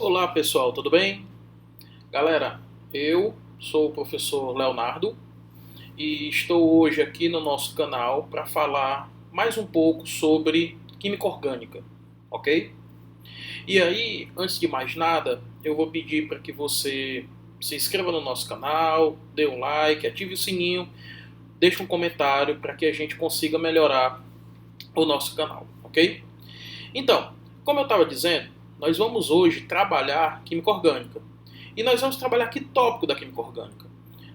Olá pessoal, tudo bem? Galera, eu sou o professor Leonardo e estou hoje aqui no nosso canal para falar mais um pouco sobre química orgânica, ok? E aí, antes de mais nada, eu vou pedir para que você se inscreva no nosso canal, dê um like, ative o sininho, deixe um comentário para que a gente consiga melhorar o nosso canal, ok? Então, como eu estava dizendo, nós vamos hoje trabalhar química orgânica. E nós vamos trabalhar que tópico da química orgânica?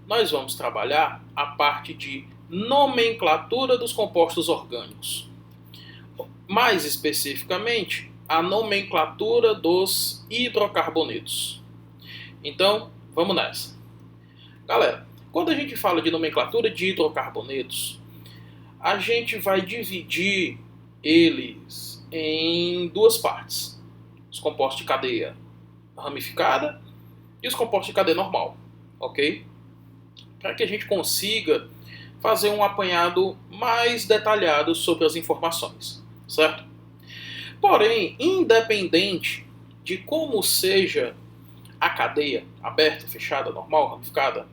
Nós vamos trabalhar a parte de nomenclatura dos compostos orgânicos. Mais especificamente, a nomenclatura dos hidrocarbonetos. Então, vamos nessa. Galera, quando a gente fala de nomenclatura de hidrocarbonetos, a gente vai dividir eles em duas partes. Os compostos de cadeia ramificada e os compostos de cadeia normal, ok? Para que a gente consiga fazer um apanhado mais detalhado sobre as informações, certo? Porém, independente de como seja a cadeia, aberta, fechada, normal, ramificada,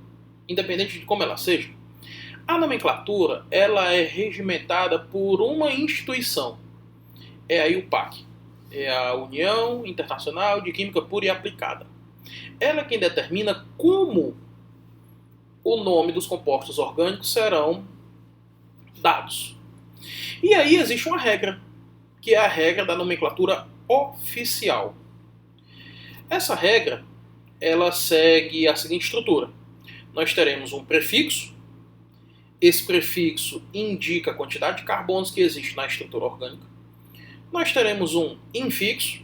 independente de como ela seja, a nomenclatura ela é regimentada por uma instituição. É a IUPAC, é a União Internacional de Química Pura e Aplicada. Ela é quem determina como o nome dos compostos orgânicos serão dados. E aí existe uma regra, que é a regra da nomenclatura oficial. Essa regra, ela segue a seguinte estrutura. Nós teremos um prefixo. Esse prefixo indica a quantidade de carbonos que existe na estrutura orgânica. Nós teremos um infixo.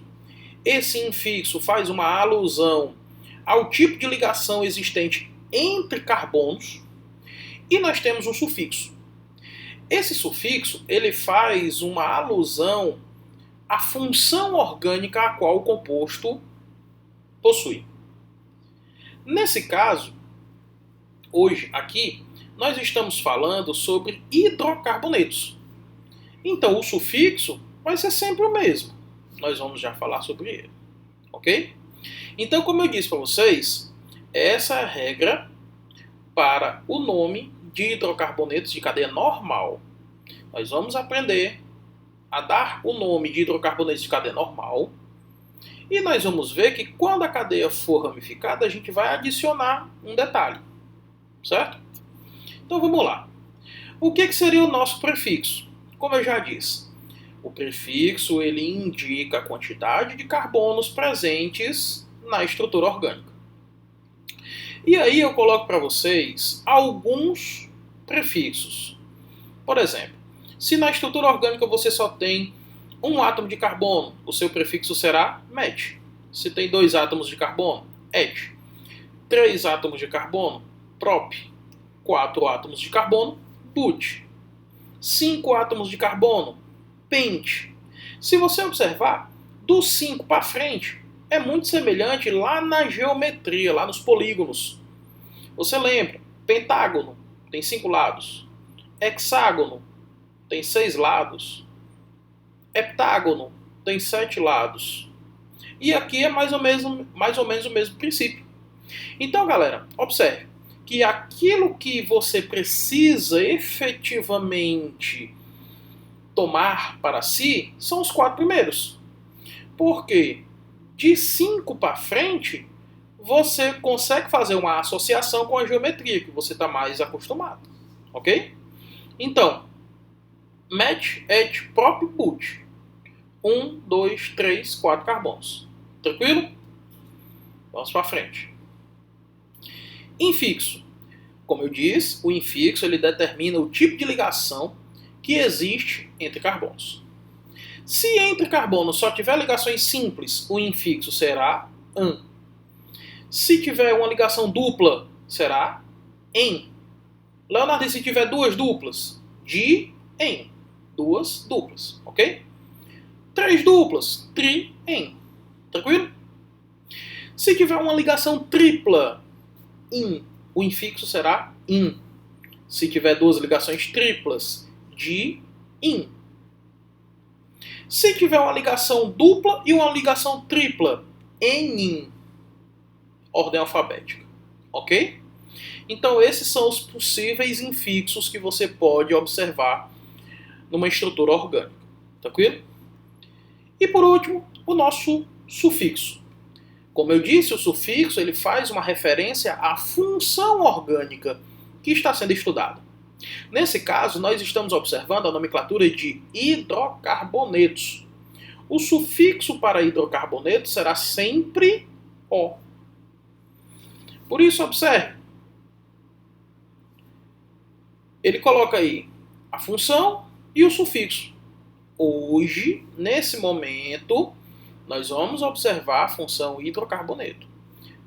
Esse infixo faz uma alusão ao tipo de ligação existente entre carbonos. E nós temos um sufixo. Esse sufixo ele faz uma alusão à função orgânica a qual o composto possui. Nesse caso, hoje aqui, nós estamos falando sobre hidrocarbonetos. Então o sufixo vai ser sempre o mesmo. Nós vamos já falar sobre ele, ok? Então, como eu disse para vocês, essa é a regra para o nome de hidrocarbonetos de cadeia normal. Nós vamos aprender a dar o nome de hidrocarbonetos de cadeia normal e nós vamos ver que quando a cadeia for ramificada, a gente vai adicionar um detalhe, certo? Então vamos lá. O que seria o nosso prefixo? Como eu já disse, o prefixo ele indica a quantidade de carbonos presentes na estrutura orgânica. E aí eu coloco para vocês alguns prefixos. Por exemplo, se na estrutura orgânica você só tem um átomo de carbono, o seu prefixo será met. Se tem 2 átomos de carbono, et. 3 átomos de carbono, prop. 4 átomos de carbono, but. 5 átomos de carbono, pent. Se você observar, dos 5 para frente, é muito semelhante lá na geometria, lá nos polígonos. Você lembra, pentágono tem 5 lados, hexágono tem 6 lados, heptágono tem 7 lados. E aqui é mais ou menos o mesmo princípio. Então, galera, observe que aquilo que você precisa efetivamente tomar para si são os 4 primeiros. Porque de 5 para frente, você consegue fazer uma associação com a geometria, que você está mais acostumado. Ok? Então, met, et, prop, but. 1, 2, 3, 4 carbonos. Tranquilo? Vamos para frente. Infixo. Como eu disse, o infixo ele determina o tipo de ligação que existe entre carbonos. Se entre carbonos só tiver ligações simples, o infixo será an. Se tiver uma ligação dupla, será en. Leonardo, e se tiver 2 duplas? Di, en. 2 duplas, ok? 3 duplas, tri, en. Tranquilo? Se tiver uma ligação tripla, in, o infixo será in. Se tiver 2 ligações triplas, di, in. Se tiver uma ligação dupla e uma ligação tripla, enim, ordem alfabética, ok? Então esses são os possíveis infixos que você pode observar numa estrutura orgânica, tranquilo? E por último, o nosso sufixo. Como eu disse, o sufixo ele faz uma referência à função orgânica que está sendo estudada. Nesse caso, nós estamos observando a nomenclatura de hidrocarbonetos. O sufixo para hidrocarboneto será sempre O. Por isso, observe. Ele coloca aí a função e o sufixo. Hoje, nesse momento, nós vamos observar a função hidrocarboneto.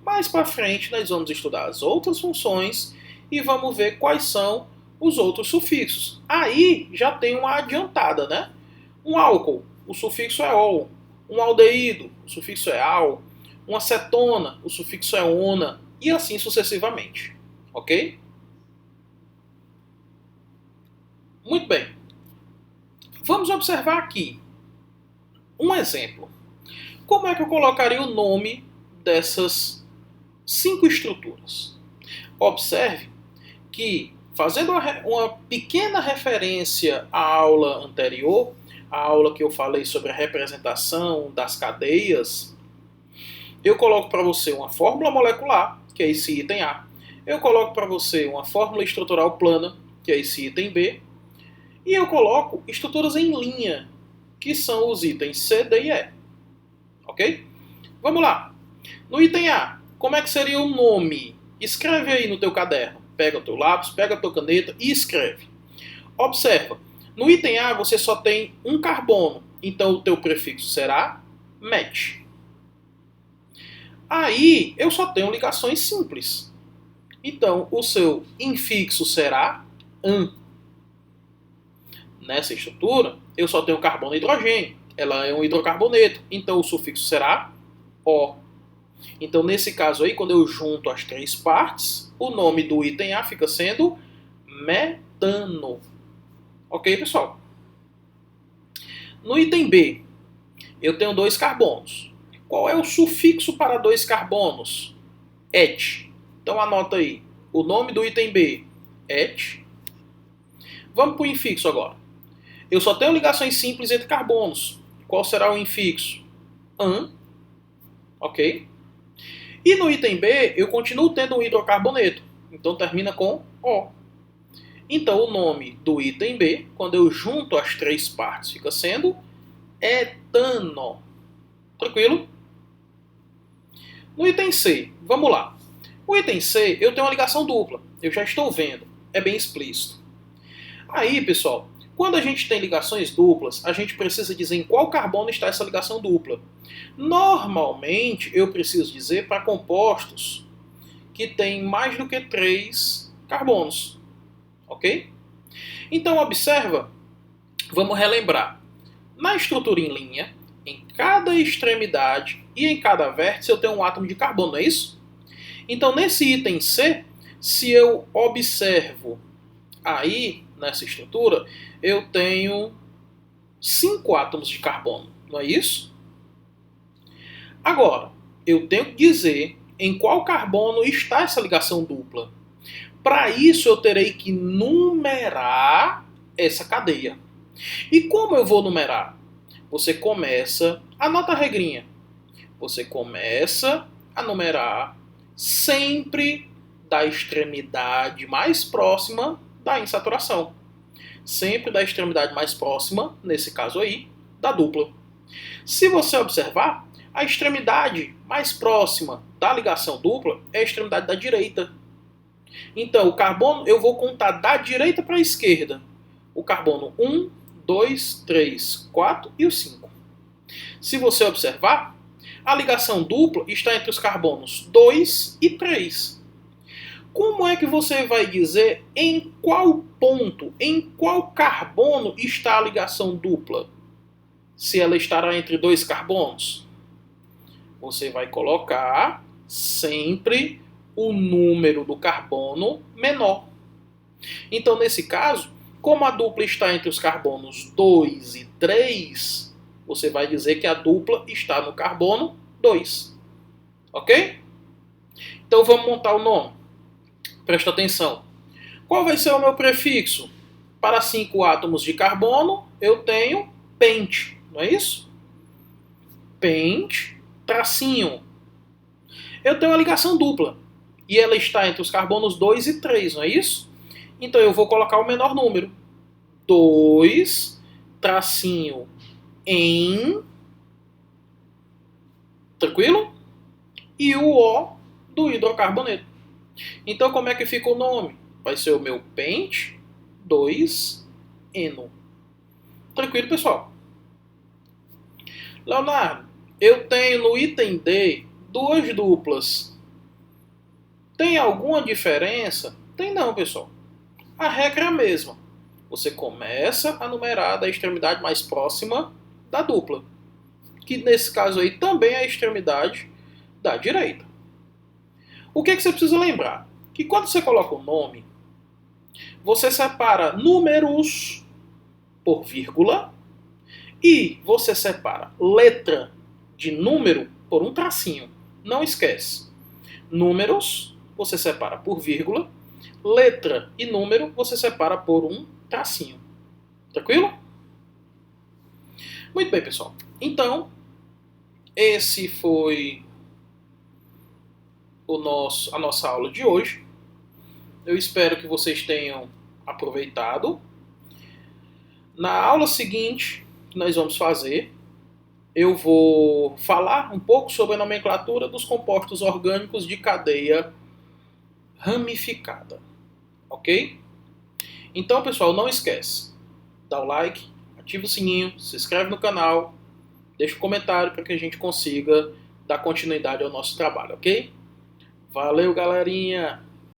Mais para frente, nós vamos estudar as outras funções e vamos ver quais são os outros sufixos. Aí já tem uma adiantada, né? Um álcool, o sufixo é ol. Um aldeído, o sufixo é al. Uma cetona, o sufixo é ona. E assim sucessivamente. Ok? Muito bem. Vamos observar aqui um exemplo. Como é que eu colocaria o nome dessas 5 estruturas? Observe que, fazendo uma pequena referência à aula anterior, a aula que eu falei sobre a representação das cadeias, eu coloco para você uma fórmula molecular, que é esse item A. Eu coloco para você uma fórmula estrutural plana, que é esse item B. E eu coloco estruturas em linha, que são os itens C, D e E. Ok? Vamos lá. No item A, como é que seria o nome? Escreve aí no teu caderno. Pega o teu lápis, pega a tua caneta e escreve. Observa. No item A você só tem um carbono. Então o teu prefixo será met. Aí eu só tenho ligações simples. Então o seu infixo será an. Nessa estrutura, eu só tenho carbono e hidrogênio. Ela é um hidrocarboneto. Então o sufixo será O. Então nesse caso aí, quando eu junto as 3 partes, o nome do item A fica sendo metano. Ok, pessoal? No item B, eu tenho 2 carbonos. Qual é o sufixo para 2 carbonos? Et. Então anota aí. O nome do item B, et. Vamos para o infixo agora. Eu só tenho ligações simples entre carbonos. Qual será o infixo? An. Ok? E no item B, eu continuo tendo um hidrocarboneto. Então termina com O. Então o nome do item B, quando eu junto as 3 partes, fica sendo etano. Tranquilo? No item C, vamos lá. O item C, eu tenho uma ligação dupla. Eu já estou vendo. É bem explícito. Aí, pessoal, quando a gente tem ligações duplas, a gente precisa dizer em qual carbono está essa ligação dupla. Normalmente, eu preciso dizer para compostos que têm mais do que 3 carbonos. Ok? Então, observa, vamos relembrar. Na estrutura em linha, em cada extremidade e em cada vértice eu tenho um átomo de carbono, não é isso? Então, nesse item C, se eu observo aí, nessa estrutura, eu tenho 5 átomos de carbono, não é isso? Agora, eu tenho que dizer em qual carbono está essa ligação dupla. Para isso, eu terei que numerar essa cadeia. E como eu vou numerar? Você começa, anota a regrinha. Você começa a numerar sempre da extremidade mais próxima da insaturação. Sempre da extremidade mais próxima, nesse caso aí, da dupla. Se você observar, a extremidade mais próxima da ligação dupla é a extremidade da direita. Então, o carbono, eu vou contar da direita para a esquerda. O carbono 1, 2, 3, 4 e o 5. Se você observar, a ligação dupla está entre os carbonos 2 e 3. Como é que você vai dizer em qual ponto, em qual carbono está a ligação dupla? Se ela estará entre 2 carbonos? Você vai colocar sempre o número do carbono menor. Então, nesse caso, como a dupla está entre os carbonos 2 e 3, você vai dizer que a dupla está no carbono 2. Ok? Então vamos montar o nome. Presta atenção. Qual vai ser o meu prefixo? Para 5 átomos de carbono, eu tenho pente, não é isso? Pente, tracinho. Eu tenho uma ligação dupla. E ela está entre os carbonos 2 e 3, não é isso? Então eu vou colocar o menor número. 2, tracinho, em. Tranquilo? E o O do hidrocarboneto. Então como é que fica o nome? Vai ser o meu pente 2-eno. Tranquilo, pessoal? Leonardo, eu tenho no item D duas duplas. Tem alguma diferença? Tem não, pessoal. A regra é a mesma. Você começa a numerar da extremidade mais próxima da dupla, que nesse caso aí também é a extremidade da direita. O que você precisa lembrar? Que quando você coloca o nome, você separa números por vírgula e você separa letra de número por um tracinho. Não esquece. Números você separa por vírgula, letra e número você separa por um tracinho. Tranquilo? Muito bem, pessoal. Então, esse foi a nossa aula de hoje. Eu espero que vocês tenham aproveitado. Na aula seguinte, que nós vamos fazer, eu vou falar um pouco sobre a nomenclatura dos compostos orgânicos de cadeia ramificada. Ok? Então, pessoal, não esquece. Dá o like, ativa o sininho, se inscreve no canal, deixa um comentário para que a gente consiga dar continuidade ao nosso trabalho, ok? Valeu, galerinha!